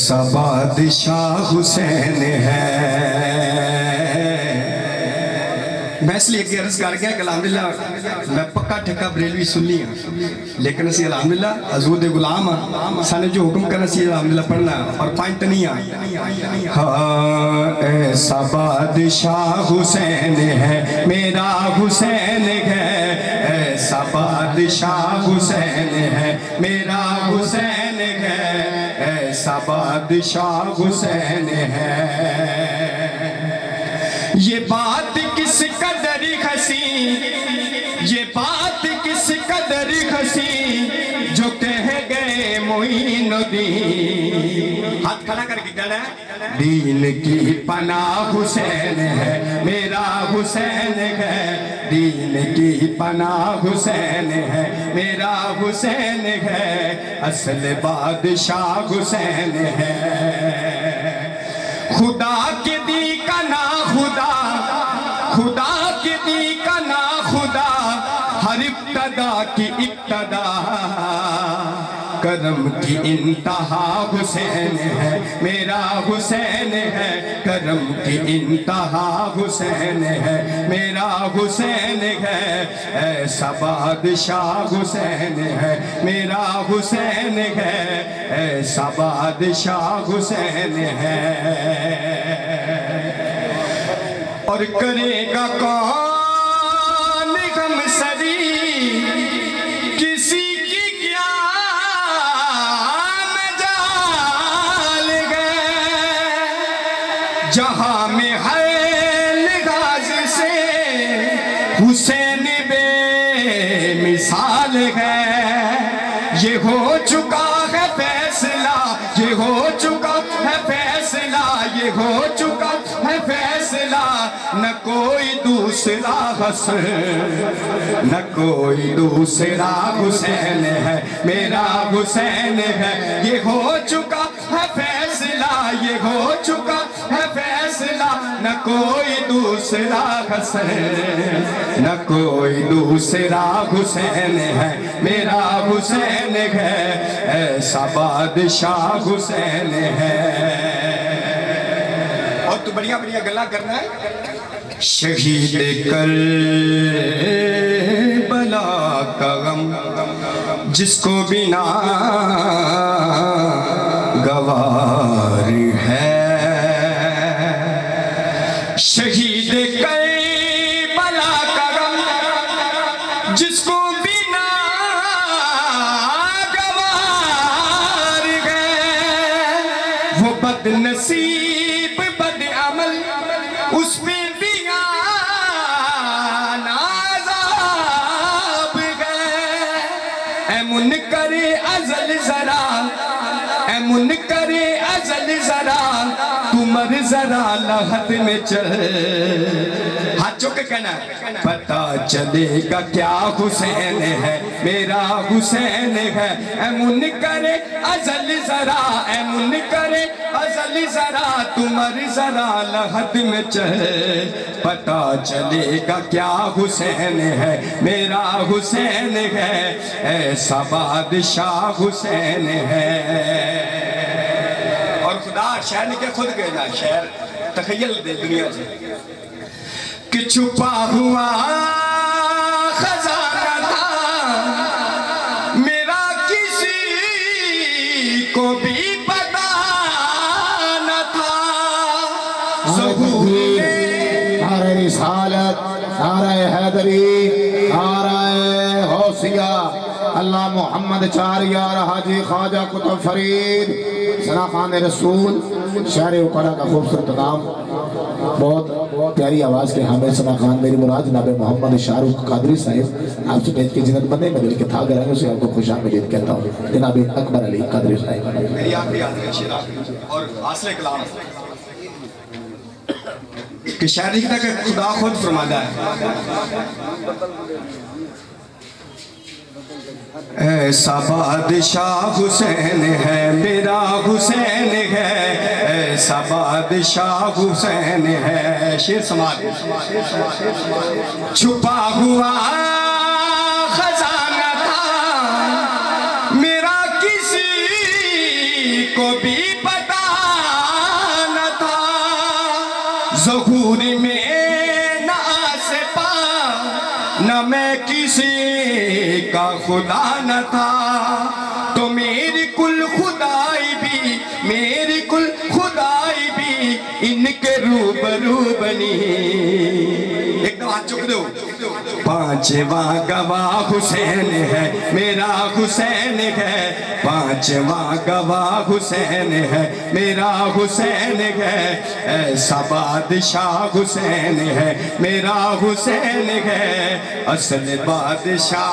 ایسا بادشاہ حسین ہے. میں اس لیے کہ عرض کر گیا کہ الحمدللہ میں پکا ٹھکا بریلوی سنی ہوں، لیکن اسی الحمدللہ حضور دے غلام ہاں، سانے جو حکم کرنا سی الحمدللہ پڑھنا اور پوائنٹ نہیں آ. ہاں ایسا بادشاہ حسین ہے میرا حسین ہے، ایسا بادشاہ حسین ہے میرا حسین ہے، ایسا بادشاہ حسین ہے. یہ بات کس قدر حسین، یہ بات کس قدر حسین جو کہہ گئے معین الدین. ہاتھ کھڑا کر کے کہنا ہے دین کی پناہ حسین ہے میرا حسین ہے، دین کی پناہ حسین ہے میرا حسین ہے، اصل بادشاہ حسین ہے. خدا کے دی کا نا خدا، خدا کے دی کا نا خدا، ہر ابتدا کی ابتدا، کرم کی انتہا حسین ہے میرا حسین ہے، کرم کی انتہا حسین ہے میرا حسین ہے، ایسا بادشاہ حسین ہے میرا حسین ہے، ایسا بادشاہ حسین ہے. اور کرے گا کون غم سری کسی کی کیا مجال گئے، جہاں میں ہے لحاظ سے حسین بے مثال ہے. یہ ہو چکا ہے فیصلہ، یہ ہو چکا ہے فیصلہ، یہ ہو چکا ہے فیصلہ، نہ کوئی دوسرا حسین، نہ کوئی دوسرا حسین ہے میرا حسین ہے. یہ ہو چکا ہے فیصلہ، یہ ہو چکا ہے فیصلہ، نہ کوئی دوسرا حسین، نہ کوئی دوسرا حسین ہے میرا حسین ہے، ایسا بادشاہ حسین ہے. اور تو بڑھیا بڑھیا گلا کرنا ہے. شہید کربلا کا غم جس کو بنا گوار ہے، شہید کربلا کا غم جس کو بنا گوار ہے، وہ بد نصیب بد عمل اس پہ دیا نازاب گئے. اے منکر ازل ذرا، اے منکر ازل ذرا، تو مر ذرا لحد میں چل. ہاتھ چوکے کہنا پتا چلے گا کیا حسین ہے میرا حسین ہے. اے منکر ازل ذرا، اے منکر ازل ذرا، تو مر ذرا لحد میں چل، پتا چلے گا کیا حسین ہے میرا حسین ہے، ایسا بادشاہ حسین ہے. اور خدا شہر نے کیا خود کہنا، شہر تخیل دے دنیا سے کہ چھپا ہوا خزانہ تھا میرا کسی کو بھی پتا نہ تھا. ظہور نعرہ رسالت، نعرہ حیدری، نعرہ غوثیہ، اللہ محمد چار یار حاجی خواجہ قطب فرید ثنا خان رسول. شہر اکڑا کا خوبصورت نام، بہت پیاری آواز کے حامل ثنا خان میری مراد جناب محمد شاہ رخ قادری صاحب آپ سے بھیج کے جنت بندے میں دل کے تھا گرائیں اسے آپ کو خوش آمدید کہتا ہوں. جناب اکبر علی قادری صاحب. میری آخری آدھر شیرہ اور حاصل کلام کہ شاعری کی کہ خدا خود فرماتا ہے ایسا بادشاہ حسین ہے میرا حسین ہے، ایسا بادشاہ حسین ہے. شیر سماعت چھپا ہوا خزانہ تھا میرا کسی کو بھی پتا نہ میں کسی کا خدا نہ تھا، تو میری کل خدائی بھی، میری کل خدائی بھی ان کے روبرو بنی۔ ایک دم ہاتھ چک دو۔ پانچواں گواہ حسین ہے، میرا حسین ہے، پانچواں گواہ حسین ہے، میرا حسین ہے، ایسا بادشاہ حسین ہے، میرا حسین ہے، اصل بادشاہ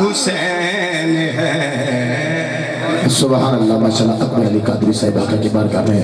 حسین ہے۔ سبحان اللہ، ماشاءاللہ۔ اکبر علی قادری صاحب آقا کی بارگاہ میں